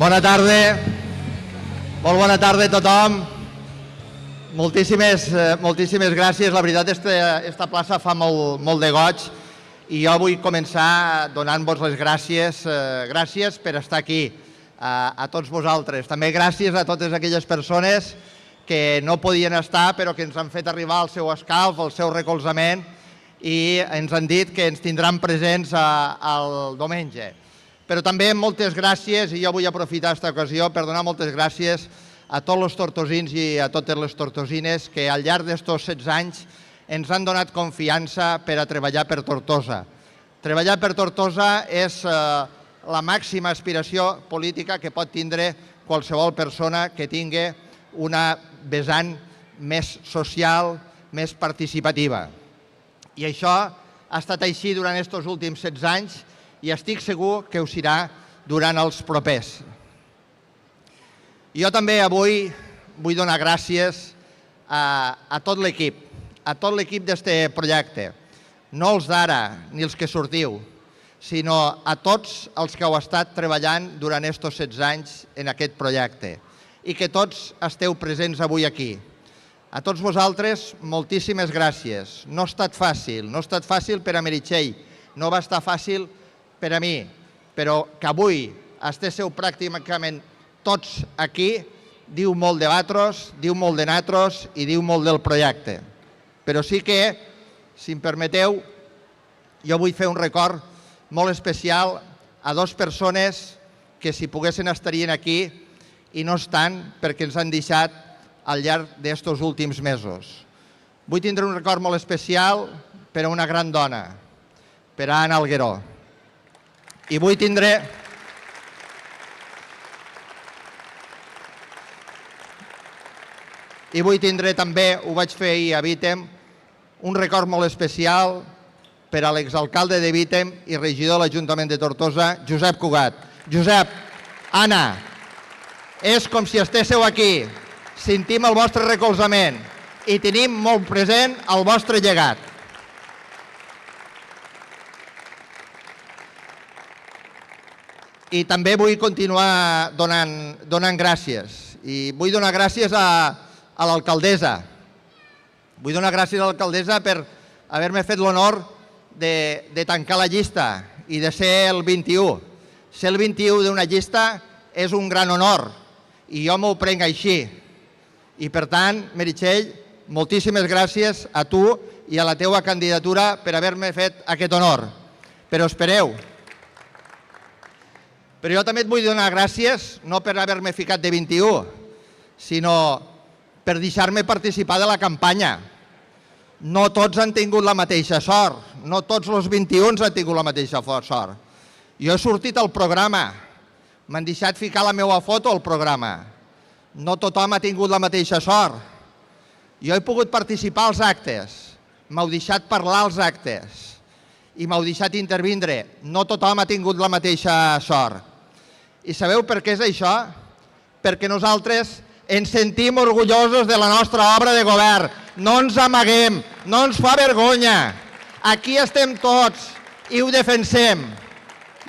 Bona tarda. Molt bona tarda a tothom. Moltíssimes gràcies. La veritat és que aquesta plaça fa molt de goig i jo vull començar donant-vos les gràcies. Gràcies per estar aquí, a tots vosaltres. També gràcies a totes aquelles persones que no podien estar però que ens han fet arribar el seu escalf, el seu recolzament i ens han dit que ens tindran presents el diumenge. Però també moltes gràcies, i jo vull aprofitar aquesta ocasió per donar moltes gràcies a tots els tortosins i a totes les tortosines que al llarg d'estos 16 anys ens han donat confiança per a treballar per Tortosa. Treballar per Tortosa és la màxima aspiració política que pot tindre qualsevol persona que tingui una vessant més social, més participativa. I això ha estat així durant aquests últims 16 anys i estic segur que ho serà durant els propers. Jo també avui vull donar gràcies a tot l'equip d'aquest projecte. No els d'ara ni els que sortiu, sinó a tots els que heu estat treballant durant aquests 16 anys en aquest projecte i que tots esteu presents avui aquí. A tots vosaltres, moltíssimes gràcies. No ha estat fàcil per a Meritxell, no va estar fàcil per a mi, però que avui estéssiu pràcticament tots aquí diu molt de vosaltres, diu molt de nosaltres i diu molt del projecte. Però sí que, si em permeteu, jo vull fer un record molt especial a dues persones que si poguessin estarien aquí i no estan perquè ens han deixat al llarg d'aquests últims mesos. Vull tindre un record molt especial per a una gran dona, per a Anna Algueró. I vull tindre també, ho vaig fer ahir a Vítem, un record molt especial per a l'exalcalde de Vítem i regidor de l'Ajuntament de Tortosa, Josep Cugat. Josep, Anna, és com si estéssiu aquí. Sentim el vostre recolzament i tenim molt present el vostre llegat. I també vull continuar donant gràcies. I vull donar gràcies a l'alcaldessa. Vull donar gràcies a l'alcaldessa per haver-me fet l'honor de tancar la llista i de ser el 21. Ser el 21 d'una llista és un gran honor i jo m'ho prenc així. I per tant, Meritxell, moltíssimes gràcies a tu i a la teua candidatura per haver-me fet aquest honor. Però espereu. Però jo també et vull donar gràcies, no per haver-me ficat de 21, sinó per deixar-me participar de la campanya. No tots han tingut la mateixa sort, no tots els 21 han tingut la mateixa sort. Jo he sortit al programa, m'han deixat ficar la meva foto al programa. No tothom ha tingut la mateixa sort. Jo he pogut participar als actes, m'heu deixat parlar als actes i m'heu deixat intervindre. No tothom ha tingut la mateixa sort. I sabeu per què és això? Perquè nosaltres ens sentim orgullosos de la nostra obra de govern. No ens amaguem, no ens fa vergonya. Aquí estem tots i ho defensem.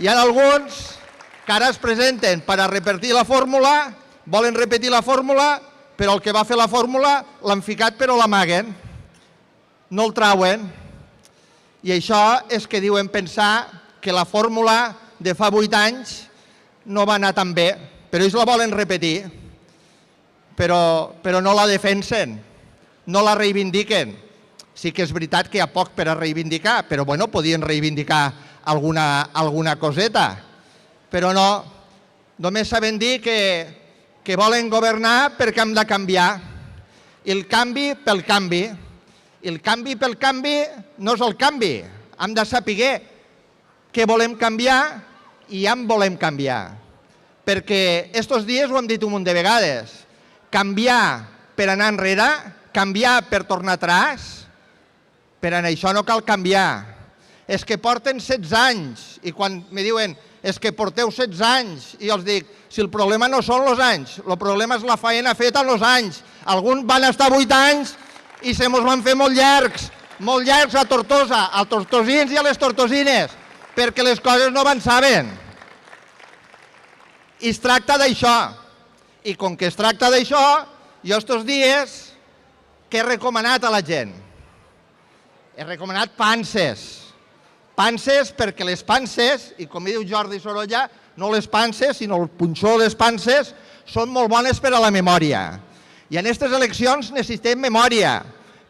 Hi ha alguns que ara es presenten per a repetir la fórmula, volen repetir la fórmula, però el que va fer la fórmula l'han ficat però l'amaguen. No el trauen. I això és que diuen pensar que la fórmula de fa 8 anys no va anar tan bé, però ells la volen repetir, però no la defensen, no la reivindiquen. Sí que és veritat que hi ha poc per a reivindicar, però bueno, podien reivindicar alguna coseta, però no. Només saben dir que volen governar perquè hem de canviar. I el canvi pel canvi. I el canvi pel canvi no és el canvi. Hem de saber què volem canviar i ja en volem canviar. Perquè estos dies ho hem dit un munt de vegades. Canviar per anar enrere, canviar per tornar atràs, per a això no cal canviar. És que porten 16 anys i quan me diuen és que porteu 16 anys i els dic, si el problema no són els anys, el problema és la feina feta en els anys. Alguns van estar 8 anys i se mos van fer molt llargs a Tortosa, als tortosins i a les tortosines, perquè les coses no avançaven. I es tracta d'això. I com que es tracta d'això, jo estos dies, què he recomanat a la gent? He recomanat panses. Panses perquè les panses, i com diu Jordi Sorolla, no les panses, sinó el punxó de les panses, són molt bones per a la memòria. I en aquestes eleccions necessitem memòria,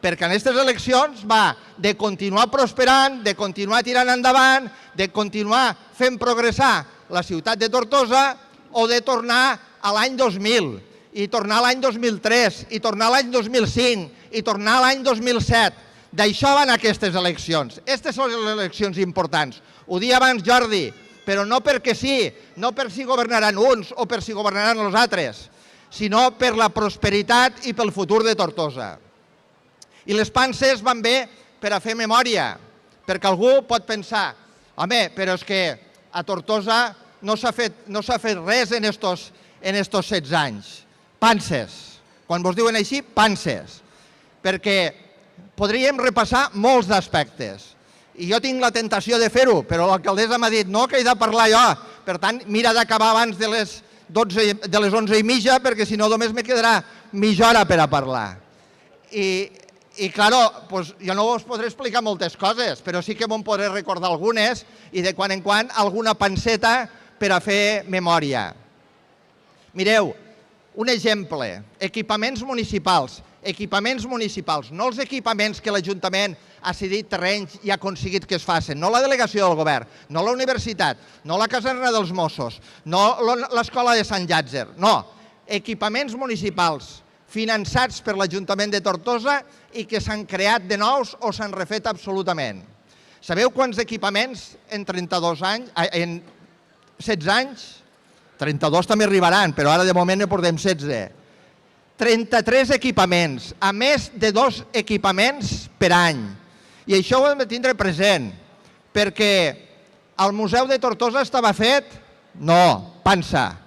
perquè en aquestes eleccions va de continuar prosperant, de continuar tirant endavant, de continuar fent progressar la ciutat de Tortosa o de tornar a l'any 2000, i tornar a l'any 2003, i tornar a l'any 2005, i tornar a l'any 2007. D'això van aquestes eleccions. Aquestes són les eleccions importants. Ho dia abans Jordi, però no perquè sí, no per si governaran uns o per si governaran els altres, sinó per la prosperitat i pel futur de Tortosa. I les panses van bé per a fer memòria, perquè algú pot pensar, home, però és que a Tortosa no s'ha fet res en estos 16 anys. Panses. Quan vos diuen així, panses. Perquè podríem repassar molts aspectes. I jo tinc la tentació de fer-ho, però l'alcaldessa m'ha dit no, que he de parlar jo. Per tant, mira d'acabar abans de les 11:30, perquè si no només me quedarà mitja hora per a parlar. I claro, jo no us podré explicar moltes coses, però sí que me'n podré recordar algunes i de quan en quan alguna panceta per a fer memòria. Mireu, un exemple, equipaments municipals, no els equipaments que l'Ajuntament ha cedit terrenys i ha aconseguit que es facin, no la delegació del govern, no la universitat, no la caserna dels Mossos, no l'escola de Sant Llàtzer, no, equipaments municipals finançats per l'Ajuntament de Tortosa i que s'han creat de nous o s'han refet absolutament. Sabeu quants equipaments en 16 anys? 32 també arribaran, però ara de moment ne portem 16. 33 equipaments, a més de 2 equipaments per any. I això ho hem de tindre present, perquè el Museu de Tortosa estava fet? No, pansa.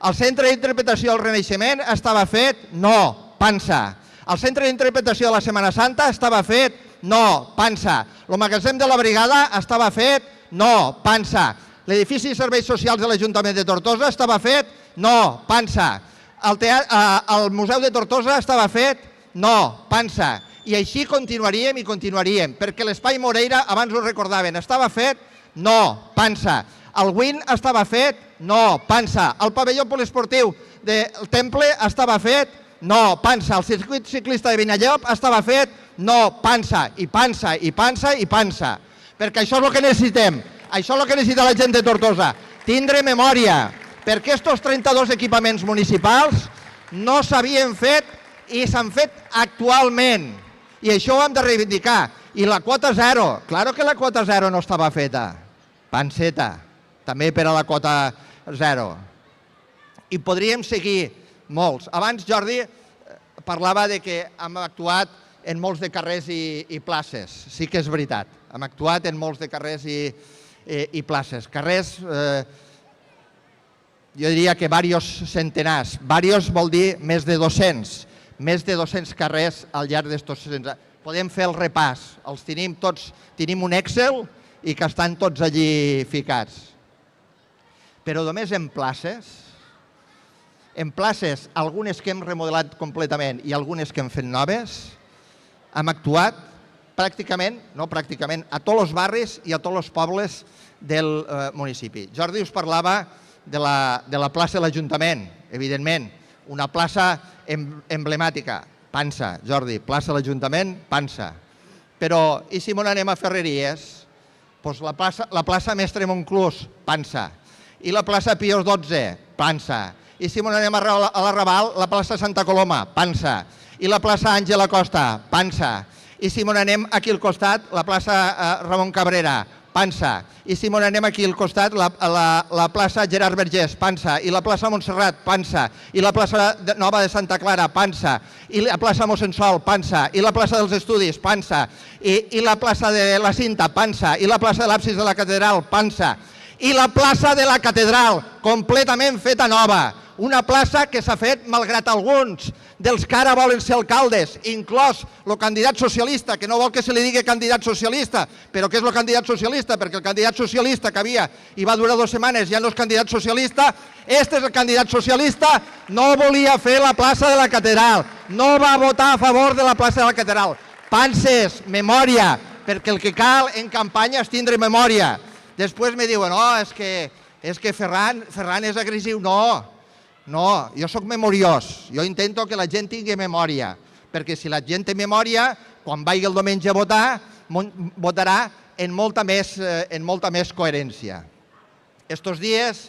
El Centre d'Interpretació del Renaixement estava fet? No, pansa. El Centre d'Interpretació de la Setmana Santa estava fet? No, pansa. El magatzem de la Brigada estava fet? No, pansa. L'edifici de serveis socials de l'Ajuntament de Tortosa estava fet? No, pansa. El Museu de Tortosa estava fet? No, pansa. I així continuaríem i continuaríem, perquè l'Espai Moreira, abans ho recordaven, estava fet? No, pansa. El WIN estava fet? No, pansa. El pavelló poliesportiu del Temple estava fet? No, pansa. El circuit ciclista de Vinallop estava fet? No, pansa. I pansa, i pansa, i pansa. Perquè això és el que necessitem. Això és el que necessita la gent de Tortosa. Tindre memòria. Perquè aquests 32 equipaments municipals no s'havien fet i s'han fet actualment. I això ho hem de reivindicar. I la quota zero. Claro que la quota zero no estava feta. Panceta. També per a la quota zero. I podríem seguir molts. Abans Jordi parlava de que hem actuat en molts de carrers i places. Sí que és veritat. Hem actuat en molts de carrers i places. Carrers, jo diria que diversos centenars. Diversos vol dir més de 200. Més de 200 carrers al llarg d'estos 600 anys. Podem fer el repàs. Els tenim tots, tenim un Excel i que estan tots allí ficats. Però només en places, algunes que hem remodelat completament i algunes que hem fet noves, hem actuat pràcticament, no pràcticament, a tots els barris i a tots els pobles del municipi. Jordi us parlava de la plaça de l'Ajuntament, evidentment, una plaça emblemàtica, pansa, Jordi, plaça de l'Ajuntament, pansa. Però, i si m'on anem a Ferreries? Doncs la plaça Mestre Monclús, pansa. I la plaça Pius XII, pansa. I si m'on anem a l'Arrabal, la plaça Santa Coloma, pansa. I la plaça Àngela Costa, pansa. I si m'on anem aquí al costat, la plaça Ramon Cabrera, pansa. I si m'on anem aquí al costat, la plaça Gerard Vergés, pansa. I la plaça Montserrat, pansa. I la plaça Nova de Santa Clara, pansa. I la plaça Mossèn Sol, pansa. I la plaça dels Estudis, pansa. I la plaça de la Cinta, pansa. I la plaça de l'Absis de la Catedral, pansa. I la plaça de la Catedral, completament feta nova. Una plaça que s'ha fet malgrat alguns dels que ara volen ser alcaldes, inclòs el candidat socialista, que no vol que se li digui candidat socialista, però que és el candidat socialista, perquè el candidat socialista que havia i va durar 2 setmanes ja no és candidat socialista, este és el candidat socialista, no volia fer la plaça de la Catedral, no va votar a favor de la plaça de la Catedral. Panses, memòria, perquè el que cal en campanya és tindre memòria. Després me diuen, no, és que Ferran és agressiu. No, jo sóc memoriós, jo intento que la gent tingui memòria, perquè si la gent té memòria, quan vagi el diumenge a votar, votarà amb molta més coherència. Estos dies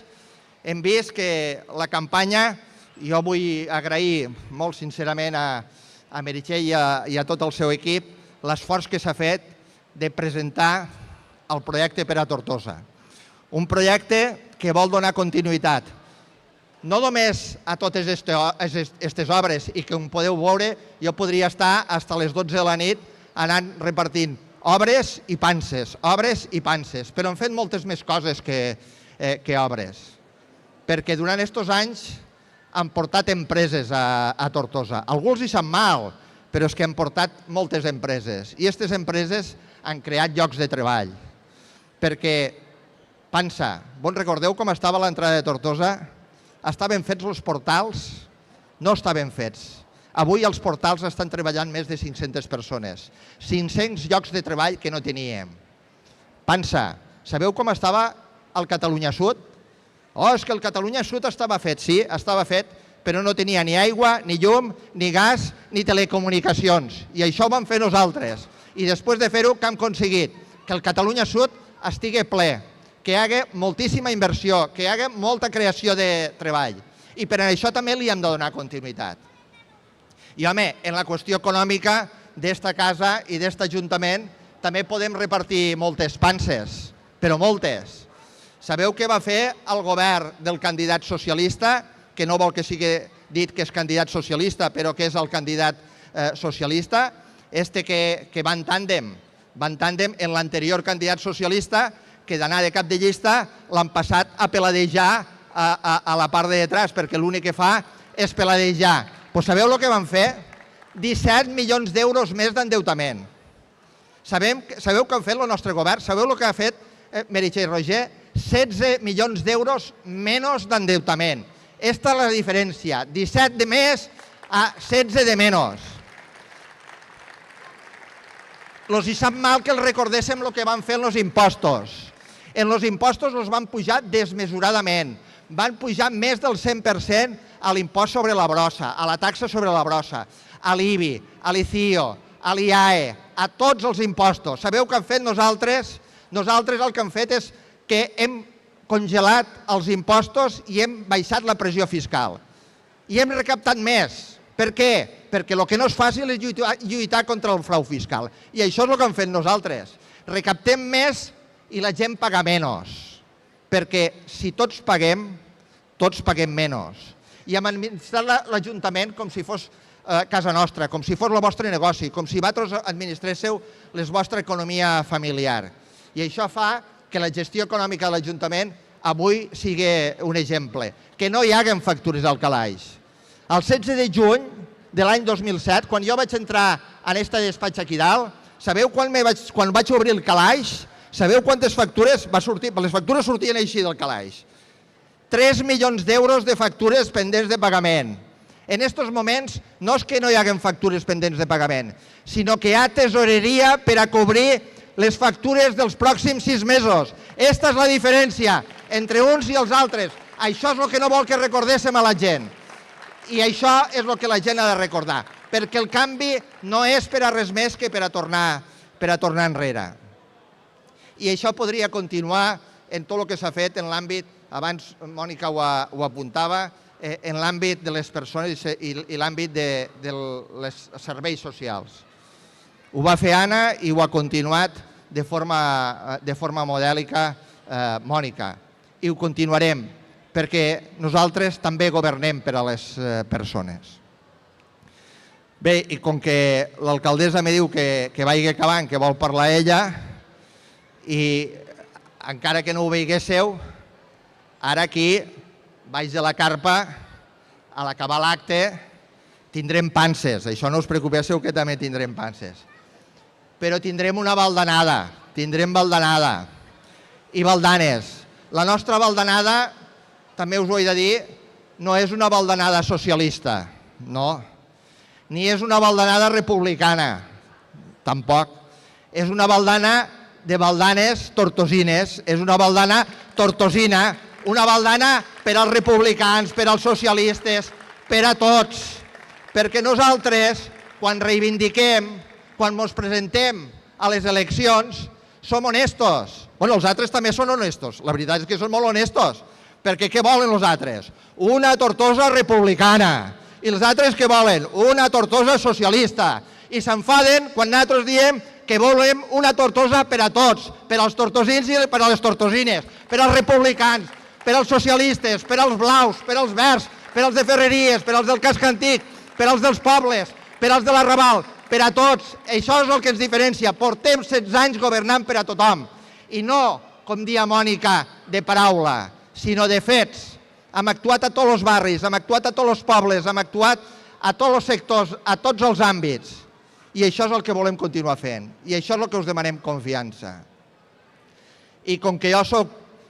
hem vist que la campanya, jo vull agrair molt sincerament a Meritxell i a tot el seu equip l'esforç que s'ha fet de presentar el projecte per a Tortosa. Un projecte que vol donar continuïtat no només a totes aquestes obres, i que com podeu veure jo podria estar fins a les 12 de la nit anant repartint obres i panses, però hem fet moltes més coses que obres, perquè durant aquests anys han portat empreses a Tortosa. Algú els hi sap mal, però és que han portat moltes empreses, i aquestes empreses han creat llocs de treball, perquè, pensa, vos recordeu com estava l'entrada de Tortosa? Estaven fets els portals? No estaven fets. Avui els portals estan treballant més de 500 persones. 500 llocs de treball que no teníem. Pensa, sabeu com estava el Catalunya Sud? Oh, és que el Catalunya Sud estava fet. Sí, estava fet, però no tenia ni aigua, ni llum, ni gas, ni telecomunicacions. I això ho vam fer nosaltres. I després de fer-ho, què hem aconseguit? Que el Catalunya Sud estigui ple, que hi hagi moltíssima inversió, que hi hagi molta creació de treball. I per això també li hem de donar continuïtat. I home, en la qüestió econòmica d'esta casa i d'est Ajuntament també podem repartir moltes panses, però moltes. Sabeu què va fer el govern del candidat socialista, que no vol que sigui dit que és candidat socialista, però que és el candidat socialista, que va en tàndem en l'anterior candidat socialista, que d'anar de cap de llista l'han passat a peladejar a la part de detrás, perquè l'únic que fa és peladejar. Pues sabeu el que van fer? 17 milions d'euros més d'endeutament. Sabeu què han fet el nostre govern? Sabeu el que ha fet Meritxell Roger? 16 milions d'euros menys d'endeutament. Esta és la diferència, 17 de més a 16 de menys. Els hi sap mal que els recordéssim el que van fer en els impostos. En els impostos els van pujar desmesuradament. Van pujar més del 100% a l'impost sobre la brossa, a la taxa sobre la brossa, a l'IBI, a l'ICIO, a l'IAE, a tots els impostos. Sabeu què hem fet nosaltres? Nosaltres el que hem fet és que hem congelat els impostos i hem baixat la pressió fiscal. I hem recaptat més. Per què? Perquè el que no és fàcil és lluitar contra el frau fiscal. I això és el que hem fet nosaltres. Recaptem més i la gent paga menys, perquè si tots paguem menys. I hem administrat l'Ajuntament com si fos casa nostra, com si fos el vostre negoci, com si vosaltres administréssiu la vostra economia familiar. I això fa que la gestió econòmica de l'Ajuntament avui sigui un exemple, que no hi haguen factures al calaix. El 16 de juny de l'any 2007, quan jo vaig entrar en aquest despatx aquí dalt, sabeu quan vaig obrir el calaix? Sabeu quantes factures va sortir? Les factures sortien així del calaix. 3 milions d'euros de factures pendents de pagament. En aquests moments no és que no hi haguen factures pendents de pagament, sinó que hi ha tesoreria per a cobrir les factures dels pròxims 6 mesos. Esta és la diferència entre uns i els altres. Això és el que no vol que recordéssim a la gent. I això és el que la gent ha de recordar, perquè el canvi no és per a res més que per a tornar enrere. I això podria continuar en tot el que s'ha fet en l'àmbit, abans Mònica ho apuntava, en l'àmbit de les persones i l'àmbit dels serveis socials. Ho va fer Anna i ho ha continuat de forma modèlica Mònica. I ho continuarem, perquè nosaltres també governem per a les persones. Bé, i com que l'alcaldessa me diu que vagi acabant, que vol parlar ella, i encara que no ho veiéssiu, ara aquí, baix de la carpa, a l'acabar l'acte, tindrem panses. Això no us preocupéssiu que també tindrem panses. Però tindrem una baldanada, i baldanes. La nostra baldanada, també us ho he de dir, no és una baldanada socialista, no. Ni és una baldanada republicana, tampoc. És una baldana de baldanes tortosines, és una baldana tortosina, una baldana per als republicans, per als socialistes, per a tots. Perquè nosaltres, quan reivindiquem, quan ens presentem a les eleccions, som honestos. Bueno, els altres també són honestos. La veritat és que són molt honestos. Perquè què volen els altres? Una Tortosa republicana. I els altres què volen? Una Tortosa socialista. I s'enfaden quan nosaltres diem que volem una Tortosa per a tots, per als tortosins i per a les tortosines, per als republicans, per als socialistes, per als blaus, per als verds, per als de Ferreries, per als del casc antic, per als dels pobles, per als de la Raval, per a tots. Això és el que ens diferencia. Portem 16 anys governant per a tothom. I no, com dia Mònica, de paraula, sinó de fets. Hem actuat a tots els barris, hem actuat a tots els pobles, hem actuat a tots els sectors, a tots els àmbits. I això és el que volem continuar fent. I això és el que us demanem confiança. I com que jo soc,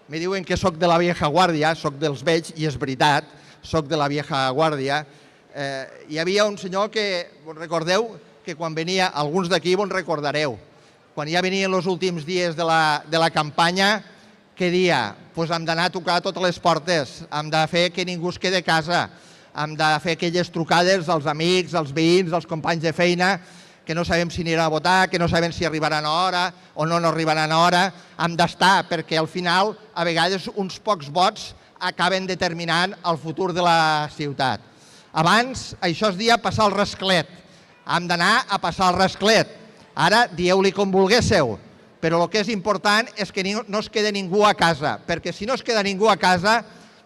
me diuen que soc de la vieja guàrdia, soc dels vells, i és veritat, soc de la vieja guàrdia, hi havia un senyor que, vos recordeu, que quan venia, alguns d'aquí vos recordareu, quan ja venien els últims dies de la campanya, què dia? Doncs hem d'anar a tocar totes les portes, hem de fer que ningú es quede a casa, hem de fer aquelles trucades als amics, als veïns, als companys de feina, que no sabem si aniran a votar, que no sabem si arribaran a hora o no arribaran a hora. Hem d'estar, perquè al final, a vegades, uns pocs vots acaben determinant el futur de la ciutat. Abans, això es deia passar el rasclet. Hem d'anar a passar el rasclet. Ara, dieu-li com volguéssiu, però el que és important és que no es quede ningú a casa, perquè si no es queda ningú a casa,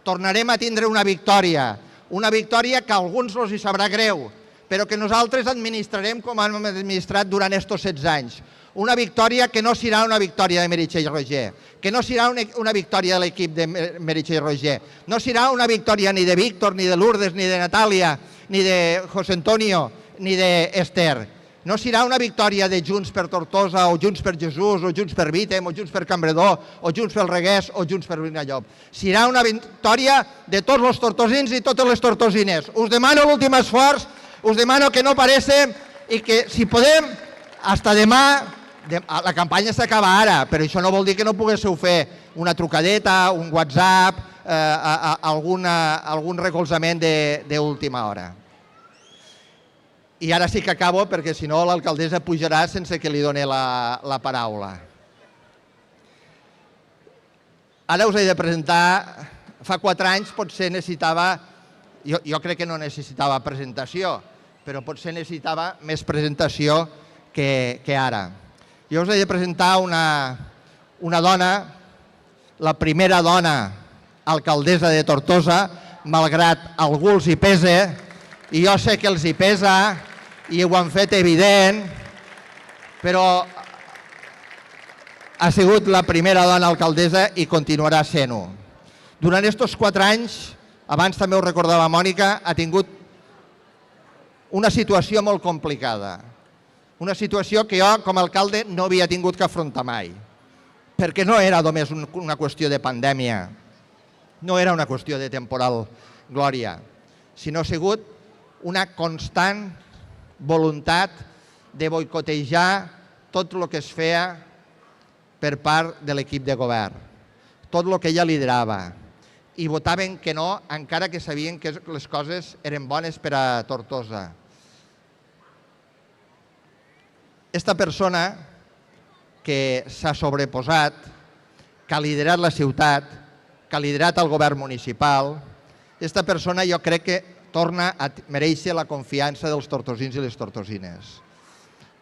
tornarem a tindre una victòria que a alguns els hi sabrà greu, però que nosaltres administrarem com hem administrat durant aquests 16 anys. Una victòria que no serà una victòria de Meritxell Roger, que no serà una victòria de l'equip de Meritxell Roger, no serà una victòria ni de Víctor, ni de Lourdes, ni de Natàlia, ni de José Antonio, ni d'Ester. No serà una victòria de Junts per Tortosa, o Junts per Jesús, o Junts per Vítem, o Junts per Cambredó, o Junts pel Regués, o Junts per Vinallop. Serà una victòria de tots els tortosins i totes les tortosines. Us demano l'últim esforç, us demano que no paréssim i que, si podem, fins demà, la campanya s'acaba ara, però això no vol dir que no poguéssiu fer una trucadeta, un WhatsApp, algun recolzament d'última hora. I ara sí que acabo, perquè si no l'alcaldessa pujarà sense que li doni la paraula. Ara us he de presentar, fa 4 anys potser necessitava, jo crec que no necessitava presentació, però potser necessitava més presentació que ara. Jo us he de presentar una dona, la primera dona alcaldessa de Tortosa, malgrat a algú els hi pese, i jo sé que els hi pesa, i ho han fet evident, però ha sigut la primera dona alcaldessa i continuarà sent-ho. Durant aquests 4 anys, abans també ho recordava Mònica, ha tingut una situació molt complicada. Una situació que jo, com a alcalde, no havia tingut que afrontar mai. Perquè no era només una qüestió de pandèmia, no era una qüestió de temporal glòria, sinó ha sigut una constant voluntat de boicotejar tot el que es feia per part de l'equip de govern, tot el que ella liderava, i votaven que no, encara que sabien que les coses eren bones per a Tortosa. Esta persona que s'ha sobreposat, que ha liderat la ciutat, que ha liderat el govern municipal, aquesta persona jo crec que torna a mereixer la confiança dels tortosins i les tortosines.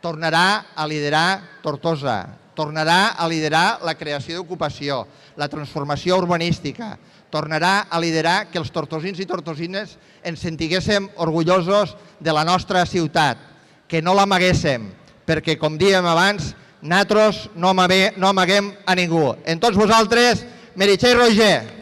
Tornarà a liderar Tortosa, tornarà a liderar la creació d'ocupació, la transformació urbanística, tornarà a liderar que els tortosins i tortosines ens sentiguéssim orgullosos de la nostra ciutat, que no l'amaguéssim, perquè, com dèiem abans, Nosaltres no amaguem a ningú. En tots vosaltres, Meritxell Roger.